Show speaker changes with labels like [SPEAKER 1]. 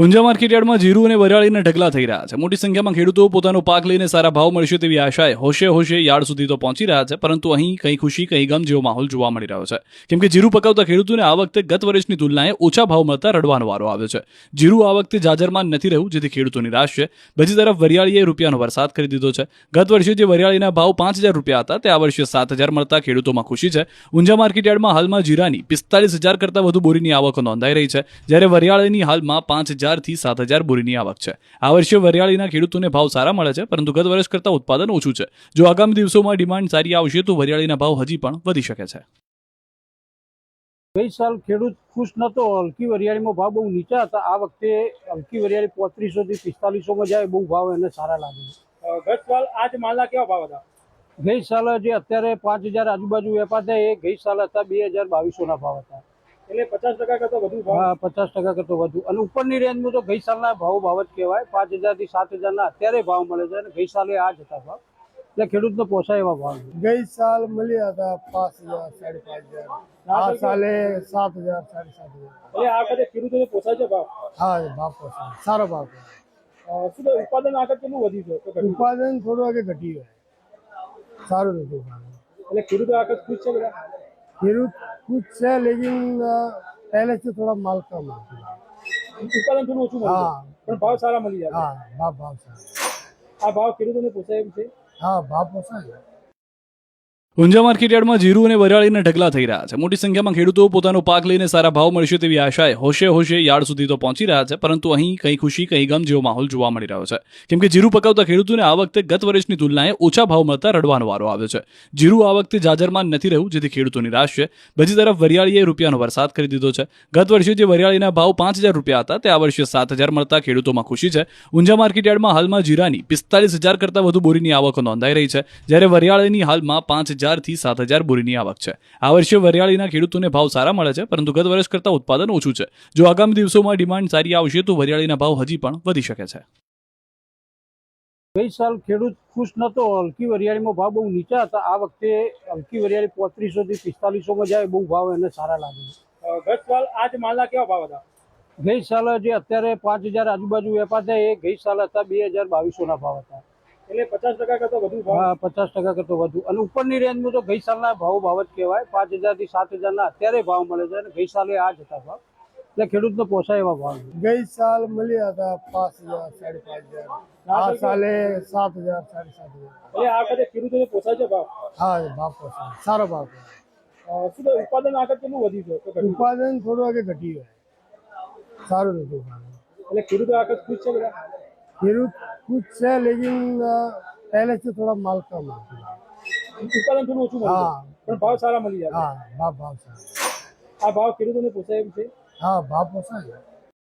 [SPEAKER 1] ઊંઝા માર્કેટયાર્ડમાં જીરું અને વરિયાળીના ઢગલા થઈ રહ્યા છે। મોટી સંખ્યામાં ખેડૂતો પોતાનો પાક લઈને સારા ભાવ મળશે તેવી આશાએ હોશે હોશે યાર્ડ સુધી તો પહોંચી રહ્યા છે, પરંતુ અહીં કઈ ખુશી કઈ ગમ જેવો માહોલ જોવા મળી રહ્યો છે, કેમ કે જીરું પકાવતા ખેડૂતોને આ વખતે ગત વર્ષની તુલનાએ ઓછા ભાવ મળતા રડવાનો વારો આવ્યો છે। જીરું આ વખતે જાજરમાન નથી રહ્યું, જેથી ખેડૂતો નિરાશ છે। બીજી તરફ વરિયાળીએ રૂપિયાનો વરસાદ કરી દીધો છે। ગત વર્ષે જે વરિયાળીના ભાવ 5,000 રૂપિયા હતા તે આ વર્ષે 7,000 મળતા ખેડૂતોમાં ખુશી છે। ઊંઝા માર્કેટયાર્ડમાં હાલમાં જીરાની 45,000 કરતાં વધુ બોરીની આવક નોંધાઈ રહી છે, જ્યારે વરિયાળીની હાલમાં 5,000 થી 7,000 બોરીની આવક છે। આ વર્ષે વરિયાળીના ખેડૂતોને ભાવ સારા મળે છે, પરંતુ ગત વર્ષ કરતાં ઉત્પાદન ઓછું છે। જો આગામી દિવસોમાં ડિમાન્ડ સારી આવશે તો વરિયાળીના ભાવ હજી પણ વધી શકે છે।
[SPEAKER 2] ગઈ સાલ ખેડૂત ખુશ નતો, હલકી વરિયાળીમાં ભાવ બહુ નીચા હતા। આ વખતે હલકી વરિયાળી 3500 થી 4500 જાય, બહુ ભાવ એને સારા લાગે છે।
[SPEAKER 3] ગત સાલ આજ માલના કેવા ભાવ હતા?
[SPEAKER 2] ગઈ સાલ જે અત્યારે 5,000 આજુબાજુ વેપાર થાય એ ગઈ સાલ હતા 2,022 ના ભાવ હતા।
[SPEAKER 3] એટલે 50% કરતા વધુ ભાવ?
[SPEAKER 2] હા, 50% કરતો વધુ। અને ઉપરની રેન્જમાં તો ગઈ સાલના ભાવ જ કહેવાય। 5,000 થી 7,000 ના અત્યારે ભાવ મળે છે, અને ગઈ સાલે આ જ હતા ભાવ, એટલે ખેડૂતને પોસાય એવા ભાવ।
[SPEAKER 4] गई साल મળ્યા હતા 5,000 5,500, આ સાલે 7,000 7,500।
[SPEAKER 3] એટલે આ વખતે ખેડૂતોને પોસાય છે ભાવ?
[SPEAKER 4] હા, ભાવ પોસાય, સારો ભાવ છે।
[SPEAKER 3] શું તો ઉત્પાદન આગળ કેટલું વધ્યું છે? તો ઘટ્યું?
[SPEAKER 4] ઉત્પાદન થોડું આગળ ઘટી ગયું, સારું નથી ઉત્પાદન।
[SPEAKER 3] એટલે ખેડૂતો આગળ ખુશ છે બધા?
[SPEAKER 4] ખેડૂત कुछ है लेकिन पहले से थोड़ा माल कम है।
[SPEAKER 3] ઉત્પાદન થોડું ઓછું મળ્યું
[SPEAKER 4] हाँ
[SPEAKER 3] છે, પણ ભાવ સારા મળી જાય
[SPEAKER 4] हाँ, भाव भाव सारा,
[SPEAKER 3] આ ભાવ ખેડૂતોને પોસાય એમ છે?
[SPEAKER 4] हाँ भाव पोसाय।
[SPEAKER 1] ઊંઝા માર્કેટયાર્ડમાં જીરું અને વરિયાળીના ઢગલા થઈ રહ્યા છે। મોટી સંખ્યામાં ખેડૂતો પોતાનો પાક લઈને સારા ભાવ મળશે તેવી આશાએ હોશે હોશે યાર્ડ સુધી તો પહોંચી રહ્યા છે, પરંતુ અહીં કઈ ખુશી કઈ ગમ જેવો માહોલ જોવા મળી રહ્યો છે, કેમ કે જીરું પકાવતા ખેડૂતોને આ વખતે ગત વર્ષની તુલનાએ ઓછા ભાવ મળતા રડવાનો વારો આવ્યો છે। જીરું આ વખતે જાજરમાન નથી રહ્યું, જેથી ખેડૂતો નિરાશ છે। બીજી તરફ વરિયાળીએ રૂપિયાનો વરસાદ કરી દીધો છે। ગત વર્ષે જે વરિયાળીના ભાવ 5,000 રૂપિયા હતા તે આ વર્ષે 7,000 મળતા ખેડૂતોમાં ખુશી છે। ઊંઝા માર્કેટયાર્ડમાં હાલમાં જીરાની 45,000 કરતાં વધુ બોરીની આવક નોંધાઈ રહી છે, જ્યારે વરિયાળીની હાલમાં 5,000 થી 7,000 બોરીની આવક છે। આ વર્ષે વરિયાળીના ખેડૂતોને ભાવ સારા મળે છે, પરંતુ ગત વર્ષ કરતાં ઉત્પાદન ઓછું છે। જો આગામી દિવસોમાં ડિમાન્ડ સારી આવશે તો વરિયાળીના ભાવ હજી પણ વધી શકે છે।
[SPEAKER 2] ગઈ સાલ ખેડૂત ખુશ નતો, હલકી વરિયાળીમાં ભાવ બહુ નીચા હતા। આ વખતે હલકી વરિયાળી 3500 થી 4500 જાય, બહુ ભાવ એને સારા લાગે છે।
[SPEAKER 3] ગત સાલ આજ માલના કેવા ભાવ હતા?
[SPEAKER 2] ગઈ સાલ જે અત્યારે 5,000 આજુબાજુ વેપાર થાય એ ગઈ સાલ હતા 2,022 ના ભાવ હતા।
[SPEAKER 3] એટલે 50% કરતા વધુ ભાવ?
[SPEAKER 2] હા, 50% કરતો વધુ। અને ઉપરની રેન્જમાં તો ગઈ સાલના ભાવ જ કહેવાય। 5,000 થી 7,000 ના અત્યારે ભાવ મળે છે, અને ગઈ સાલે આ જ હતા ભાવ, એટલે ખેડૂતને પોસાય એવા ભાવ।
[SPEAKER 4] गई साल મળ્યા હતા 5,000 5,500, આ સાલે 7,000 7,500।
[SPEAKER 3] એટલે આ વખતે ખેડૂતોને પોસાય છે ભાવ?
[SPEAKER 4] હા, ભાવ પોસાય, સારો ભાવ છે।
[SPEAKER 3] શું તો ઉત્પાદન આગળ કેટલું વધ્યું છે? તો ઘટ્યું?
[SPEAKER 4] ઉત્પાદન થોડું આગળ ઘટી ગયું, સારું નથી ઉત્પાદન।
[SPEAKER 3] એટલે ખેડૂતો આગળ ખુશ છે બધા?
[SPEAKER 4] ખેડૂત कुछ है लेकिन पहले से थोड़ा माल कम है।
[SPEAKER 3] ઉત્પાદન થોડું ઓછું મળ્યું
[SPEAKER 4] हाँ
[SPEAKER 3] છે, પણ ભાવ સારા મળી જાય
[SPEAKER 4] हाँ, भाव भाव सारा,
[SPEAKER 3] આ ભાવ ખેડૂતોને પોસાય એમ છે?
[SPEAKER 4] हाँ भाव पोसाय।